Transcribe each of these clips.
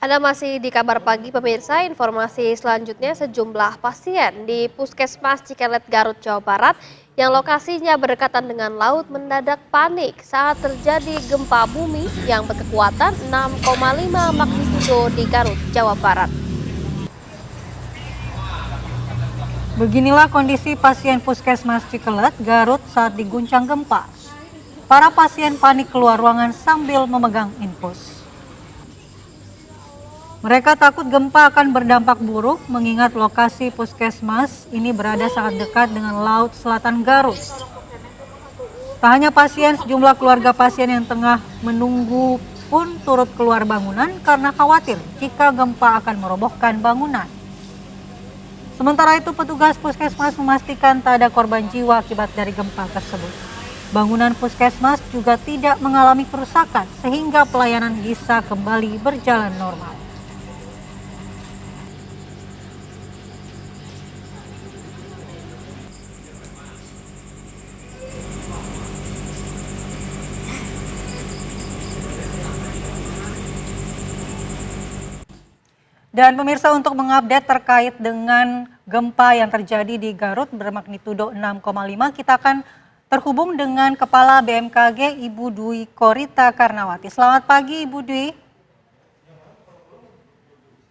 Anda masih di kabar pagi pemirsa, informasi selanjutnya sejumlah pasien di Puskesmas Cikelet Garut Jawa Barat yang lokasinya berdekatan dengan laut mendadak panik saat terjadi gempa bumi yang berkekuatan 6,5 magnitudo di Garut, Jawa Barat. Beginilah kondisi pasien Puskesmas Cikelet, Garut saat diguncang gempa. Para pasien panik keluar ruangan sambil memegang infus. Mereka takut gempa akan berdampak buruk mengingat lokasi puskesmas ini berada sangat dekat dengan laut selatan Garut. Tak hanya pasien, sejumlah keluarga pasien yang tengah menunggu pun turut keluar bangunan karena khawatir jika gempa akan merobohkan bangunan. Sementara itu, petugas puskesmas memastikan tak ada korban jiwa akibat dari gempa tersebut. Bangunan puskesmas juga tidak mengalami kerusakan sehingga pelayanan bisa kembali berjalan normal. Dan pemirsa, untuk mengupdate terkait dengan gempa yang terjadi di Garut bermagnitudo 6,5, kita akan terhubung dengan Kepala BMKG Ibu Dwi Korita Karnawati. Selamat pagi Ibu Dwi.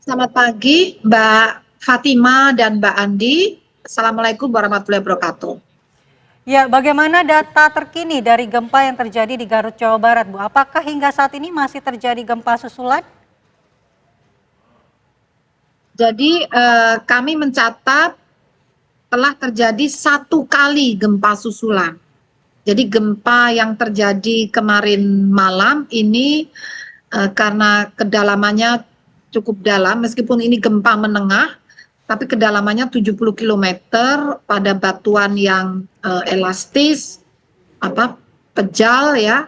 Selamat pagi Mbak Fatima dan Mbak Andi. Assalamualaikum warahmatullahi wabarakatuh. Ya, bagaimana data terkini dari gempa yang terjadi di Garut, Jawa Barat, Bu? Apakah hingga saat ini masih terjadi gempa susulan? Jadi kami mencatat telah terjadi 1 kali gempa susulan. Jadi gempa yang terjadi kemarin malam ini karena kedalamannya cukup dalam, meskipun ini gempa menengah, tapi kedalamannya 70 km pada batuan yang elastis, pejal ya,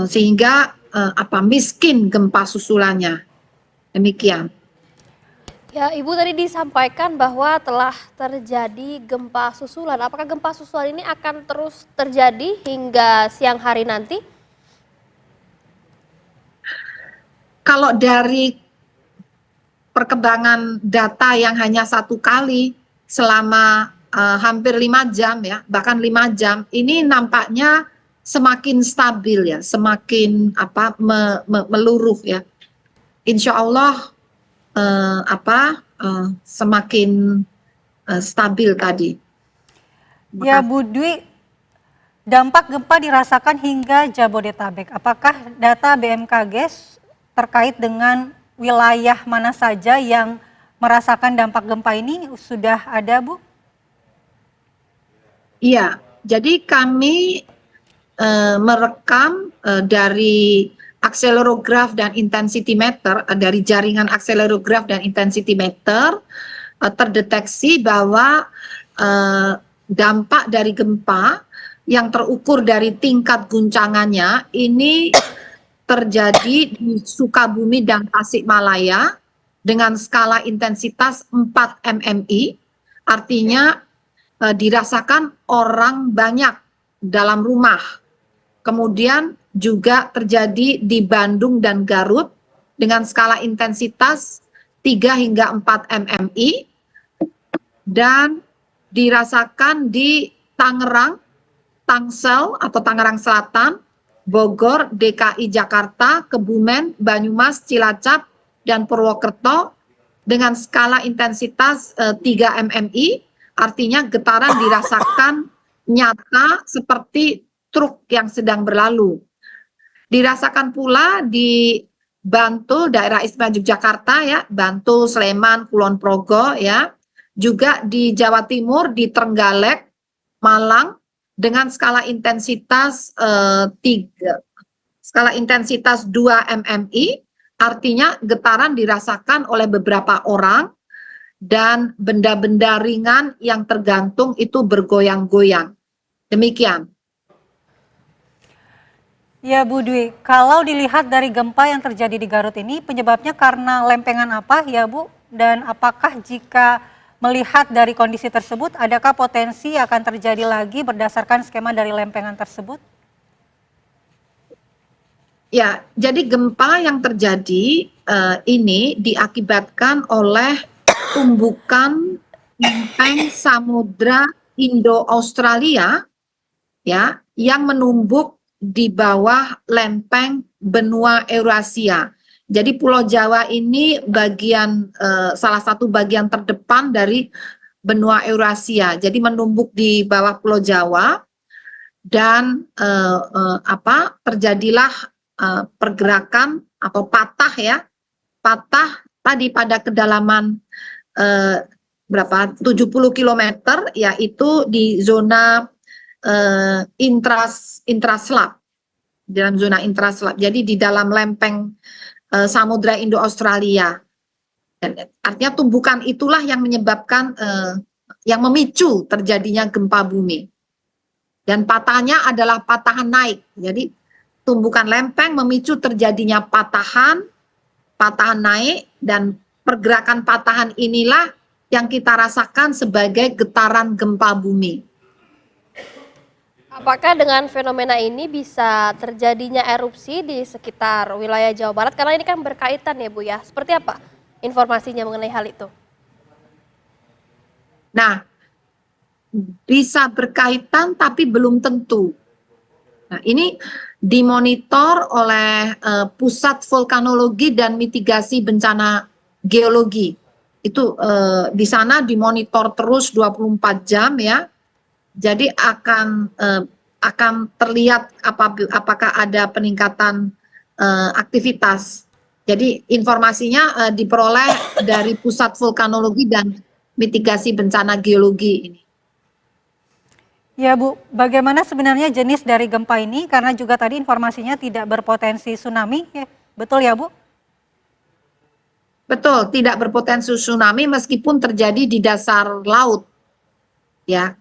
sehingga miskin gempa susulannya. Demikian. Ya, Ibu tadi disampaikan bahwa telah terjadi gempa susulan. Apakah gempa susulan ini akan terus terjadi hingga siang hari nanti? Kalau dari perkembangan data yang hanya 1 kali selama hampir 5 jam ya, bahkan 5 jam, ini nampaknya semakin stabil ya, semakin meluruh ya. Insya Allah semakin stabil tadi. Ya Bu Dwi, dampak gempa dirasakan hingga Jabodetabek. Apakah data BMKG terkait dengan wilayah mana saja yang merasakan dampak gempa ini sudah ada, Bu? Iya, jadi kami merekam dari akselerograf dan intensitimeter, dari jaringan akselerograf dan intensitimeter, terdeteksi bahwa dampak dari gempa yang terukur dari tingkat guncangannya ini terjadi di Sukabumi dan Tasikmalaya dengan skala intensitas 4 mmi, artinya dirasakan orang banyak dalam rumah. Kemudian juga terjadi di Bandung dan Garut dengan skala intensitas 3 hingga 4 mmi, dan dirasakan di Tangerang, Tangsel atau Tangerang Selatan, Bogor, DKI Jakarta, Kebumen, Banyumas, Cilacap, dan Purwokerto dengan skala intensitas 3 mmi, artinya getaran dirasakan nyata seperti truk yang sedang berlalu. Dirasakan pula di Bantul, daerah istimewa Yogyakarta ya, Bantul, Sleman, Kulon Progo ya, juga di Jawa Timur, di Trenggalek, Malang dengan skala intensitas 2 mmi, artinya getaran dirasakan oleh beberapa orang dan benda-benda ringan yang tergantung itu bergoyang-goyang. Demikian. Ya Bu Dwi, kalau dilihat dari gempa yang terjadi di Garut ini, penyebabnya karena lempengan apa ya Bu? Dan apakah jika melihat dari kondisi tersebut, adakah potensi akan terjadi lagi berdasarkan skema dari lempengan tersebut? Ya, jadi gempa yang terjadi ini diakibatkan oleh tumbukan lempeng Samudra Indo-Australia ya yang menumbuk di bawah lempeng benua Eurasia. Jadi Pulau Jawa ini salah satu bagian terdepan dari benua Eurasia. Jadi menumbuk di bawah Pulau Jawa dan terjadilah pergerakan atau patah tadi pada kedalaman berapa 70 kilometer, yaitu di zona intraslab, dalam zona intraslab. Jadi di dalam lempeng Samudra Indo-Australia. Dan artinya tumbukan itulah yang menyebabkan yang memicu terjadinya gempa bumi. Dan patahnya adalah patahan naik. Jadi tumbukan lempeng memicu terjadinya patahan naik, dan pergerakan patahan inilah yang kita rasakan sebagai getaran gempa bumi. Apakah dengan fenomena ini bisa terjadinya erupsi di sekitar wilayah Jawa Barat? Karena ini kan berkaitan ya Bu ya. Seperti apa informasinya mengenai hal itu? Nah, bisa berkaitan tapi belum tentu. Nah, ini dimonitor oleh Pusat Vulkanologi dan Mitigasi Bencana Geologi. Itu di sana dimonitor terus 24 jam ya. Jadi akan terlihat apakah ada peningkatan aktivitas. Jadi informasinya diperoleh dari Pusat Vulkanologi dan Mitigasi Bencana Geologi ini. Ya Bu, bagaimana sebenarnya jenis dari gempa ini? Karena juga tadi informasinya tidak berpotensi tsunami, ya. Betul ya Bu? Betul, tidak berpotensi tsunami meskipun terjadi di dasar laut, ya.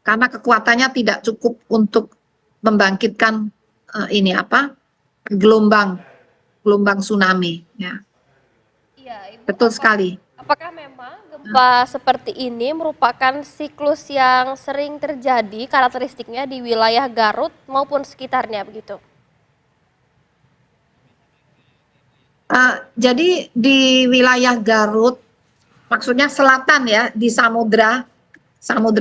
Karena kekuatannya tidak cukup untuk membangkitkan gelombang tsunami, ya. Iya, Ibu. Betul sekali. Apakah memang gempa seperti ini merupakan siklus yang sering terjadi karakteristiknya di wilayah Garut maupun sekitarnya begitu? Jadi di wilayah Garut, maksudnya selatan ya, di Samudra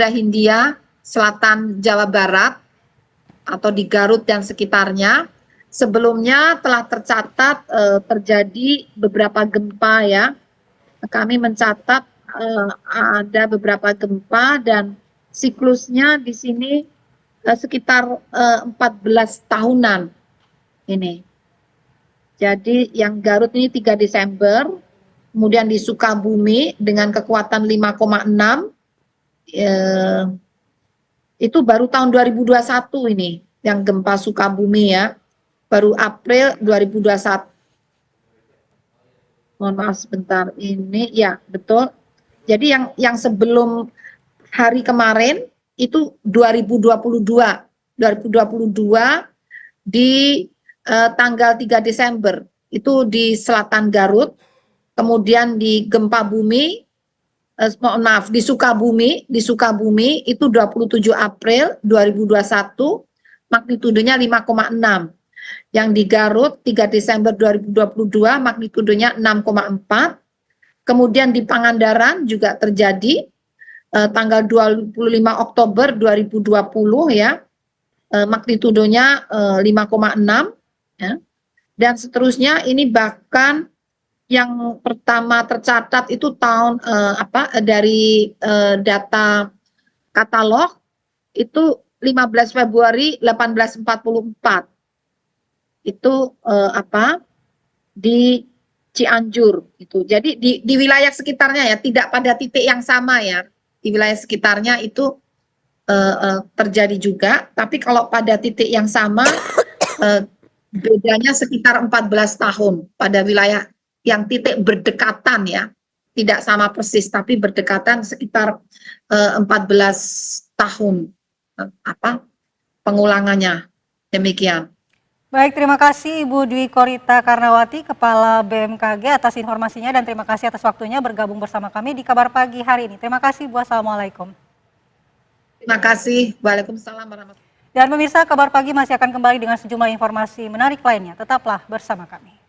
Hindia, selatan Jawa Barat, atau di Garut dan sekitarnya, sebelumnya telah tercatat terjadi beberapa gempa ya. Kami mencatat ada beberapa gempa dan siklusnya di sini sekitar 14 tahunan ini. Jadi yang Garut ini 3 Desember, kemudian di Sukabumi dengan kekuatan 5,6, itu baru tahun 2021 ini yang gempa Sukabumi ya, baru April 2021. Mohon maaf sebentar, ini ya betul. Jadi yang sebelum hari kemarin itu 2022 di tanggal 3 Desember itu di selatan Garut, kemudian di gempa bumi di Sukabumi itu 27 April 2021 magnitudenya 5,6. Yang di Garut 3 Desember 2022 magnitudenya 6,4. Kemudian di Pangandaran juga terjadi tanggal 25 Oktober 2020 ya, magnitudenya 5,6 ya. Dan seterusnya, ini bahkan yang pertama tercatat itu tahun dari data katalog itu 15 Februari 1844. Itu di Cianjur itu. Jadi di wilayah sekitarnya ya, tidak pada titik yang sama ya. Di wilayah sekitarnya itu terjadi juga, tapi kalau pada titik yang sama bedanya sekitar 14 tahun pada wilayah yang titik berdekatan ya. Tidak sama persis tapi berdekatan sekitar 14 tahun pengulangannya. Demikian. Baik, terima kasih Ibu Dwi Korita Karnawati, Kepala BMKG atas informasinya, dan terima kasih atas waktunya bergabung bersama kami di Kabar Pagi hari ini. Terima kasih Bu, Assalamualaikum. Terima kasih, Waalaikumsalam warahmatullahi wabarakatuh. Dan pemirsa, Kabar Pagi masih akan kembali dengan sejumlah informasi menarik lainnya. Tetaplah bersama kami.